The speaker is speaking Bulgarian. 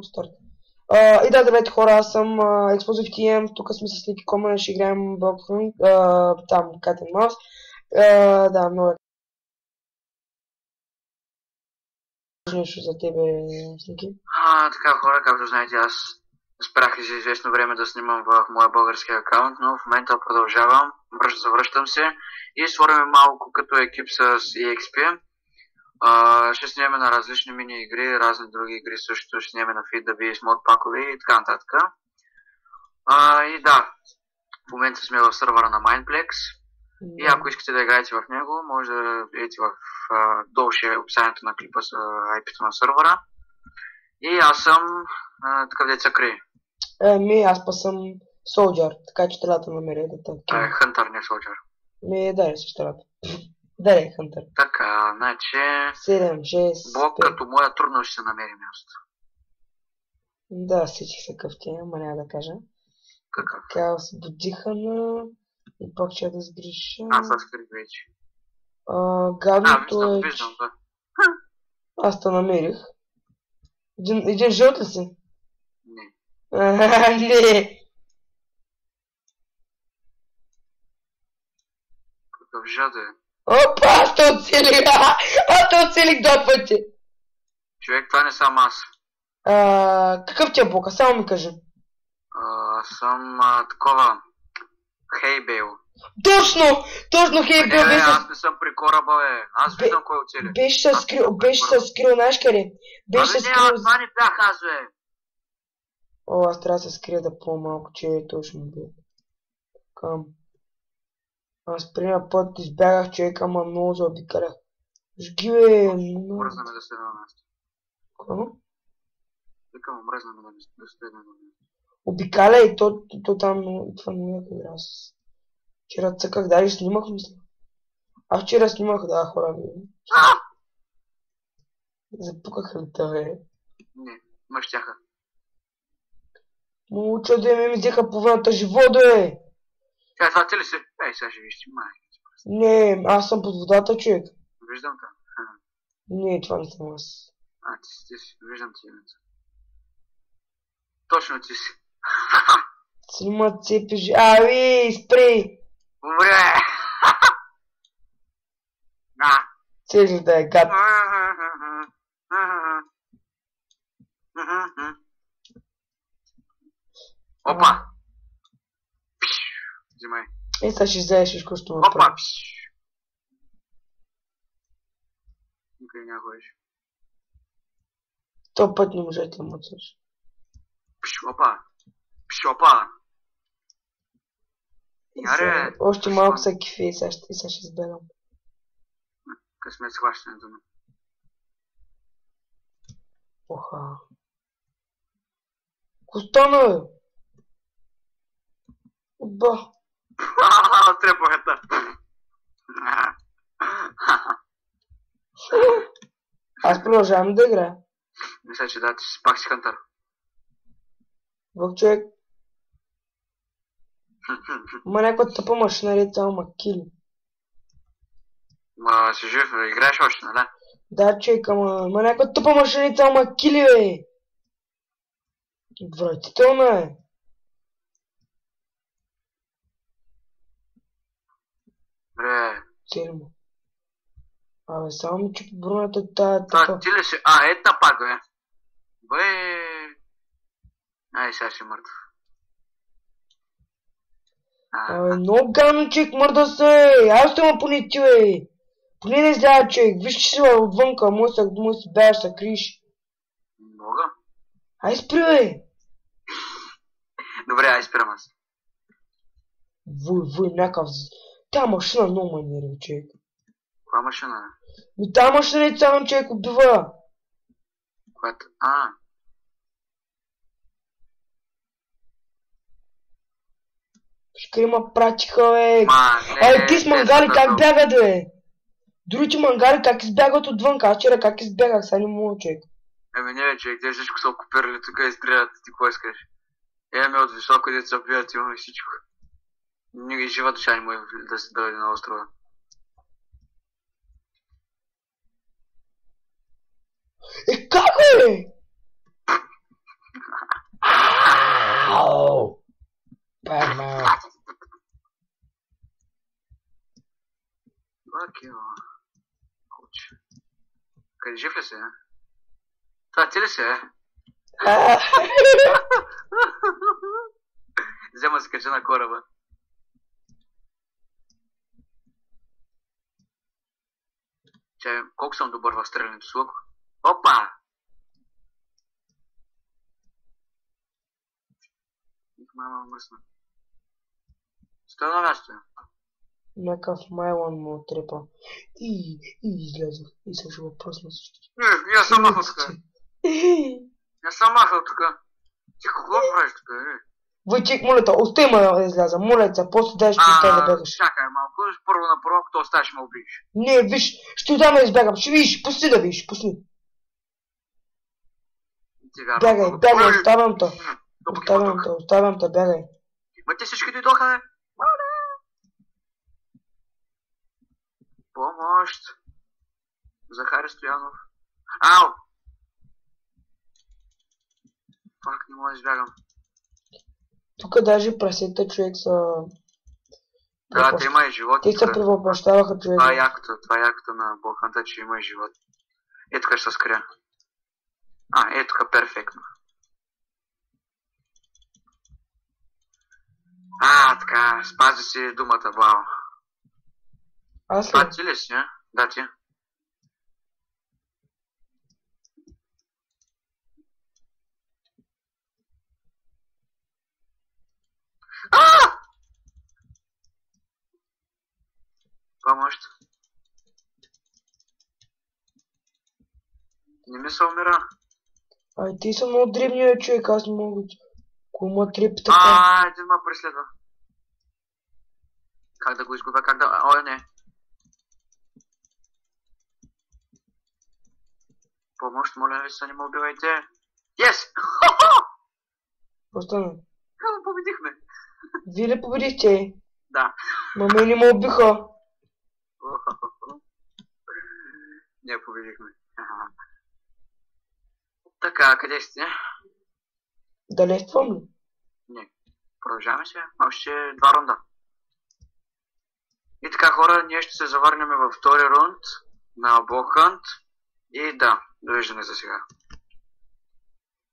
Само старт. И да, здравейте хора, аз съм Explosive TM, тук сме с Ники Комен, ще играем Bloodhunt, там, Cat and Mouse. Да, много е нещо за тебе, Ники. Така хора, както знаете, аз спрях за известно време да снимам в моя български акаунт, но в момента продължавам, завръщам се и своряме малко като екип с EXP. Ще снимаме на различни мини игри, разни други игри също ще снимаме на FitDB с мод пакове и така нататък. И да, в момента сме в сървъра на Mindplex и ако искате да играете в него, може да видите в долу ще е описанието на клипа с IP-то на сървъра. И аз съм такъв деца крие. Аз па съм Soldier, така че трябва да намеря да те. Хънтър, не Soldier. Да, същата. Да, Хънтър. Така, значи... 7, 6, Блок 5. като моя трудно ще се намери място. Да, всички са къвти, ама няма да кажа. Какъв? Така, се бодиха на... И пак ще да сгреша. Аз скрих вече. Гадното виждам, да. Аз те намерих. Един жълт ли си? Не. Не. Какъв жад е? Опа, аз те оцелих! Аз те оцелих два пъти! Човек, това не съм аз. Какъв ти е блока? Само ми кажи. Съм такова... Хейбейл. Точно Хейбейл беше... Аз не съм при кораба, бе. Аз виждам кой оцели. Беше се скрил, знаеш къде? Беше се скрил... Това не бях аз, бе. Аз трябва да се скрия да по-малко, че точно бе. Кам. Аз приема път избягах човека, ама много заобикалях. Жги, бе! Мръзна ме да седна на място. Какво? Викам, мръзна ме да седна на място. Обикаляй, то там, това не е къде аз. Вчера цъках, даже снимах, мисля. Аз вчера снимах, да, хора, бе. Запукаха ли те, бе? Не, мъщяха. Уча да ми взеха половината живот, бе! Това ти ли си? Сега ще виж, ти майка. Не, аз съм под водата, човек. Виждам те. Не, това не съм аз. Ти си. Виждам ти името. Точно ти си. Снима цепи, спрей! Умре! Цели да е гад. Опа! Взимай. Сега ще взееш всичко, що ме Опа! прави. Никъде няма ходиш. То път не може да те мъцаш. Опа! Опа! Яре! Още малко са кефи и сега ще избегам. Късмет схващането ми. Оха. Костана, бе! Оба! Трепахата! Аз продължавам да играя. Мисля, че да, ти пак си хънтър. Във човек. Ма някаква тъпа машина ли цяло ма кили. Ма си жив, играеш още, нали? Да, човек, ама някаква тъпа машина ли цяло ма кили, бе. Отвратителна е. Бре. Цели му. Абе, само ми чупи броната тая тъпа. Ти ли си? Ета пак, бе. Бе. Сега си мъртв. Абе, много гадно, човек, мърда се. Аз ще ма поне ти, бе. Поне не излява, човек. Виж, че си отвънка. Може си бягаш, се криш. Мога? Ай, спри, бе. Добре, ай спирам аз. Някакъв... Тя машина много ме нерви, човек. Коя машина? Тая машина е цяло, човек, убива. Която? Ще ма пратиха, бе. Ти с мангари как бягат, бе? Другите мангари как избягат отвънка, аз вчера как избягах, сега не мога, човек. Не, човек, те всичко са окупирали тук и стрелят, ти какво искаш? Ме от високо дето се бият, имаме всичко. Никой жива душа не може да се дойде на острова. Как, бе? Жив ли си? Това ти ли си? Взема се кача на кораба. Чай, колко съм добър в стрелянето с лук? Опа! Мама мръсна. Стой на място. Някакъв майлон му трепа. И излязох. И сега ще го пръсна всички. Не, я съм махал тук. Я съм махал тук. Ти какво правиш тук? Войчик, моля те, остави ме да изляза. Моля те, после дай ще остави да бягаш. Чакай малко, първо на първо, като оставиш ме убиеш. Не, виж, ще отдам да избягам. Ще видиш, пусти да видиш, пусти. Бягай, оставям те. Оставям те, бягай. Ма те всички дойдоха, бе. Помощ. Захари Стоянов. Ау! Пак не мога да избягам. Тук даже прасета човек са... Да, те има и живот. Те се превъплащаваха човек. Това е якото на Болханта, че има и живот. Ето тук ще се скрия. Ето тук перфектно. Така, спази си думата, бао. Аз ли? Това ти ли си, а? Да, ти. Помощ. Не ми се умира. Ти са много дребния човек, аз не мога. Кума трепи така. Един ма преследва. Как да го изгубя, Ой, не. Помощ, моля ви се, не ме убивайте. Yes! Какво стана? Победихме. Вие ли победихте? Да. Ма ме не ме убиха. Не победихме. Така, къде сте? Далествам ли? Не. Продължаваме се. Още 2 рунда. И така, хора, ние ще се завърнем във втори рунд на Block Hunt. И да, довиждане за сега.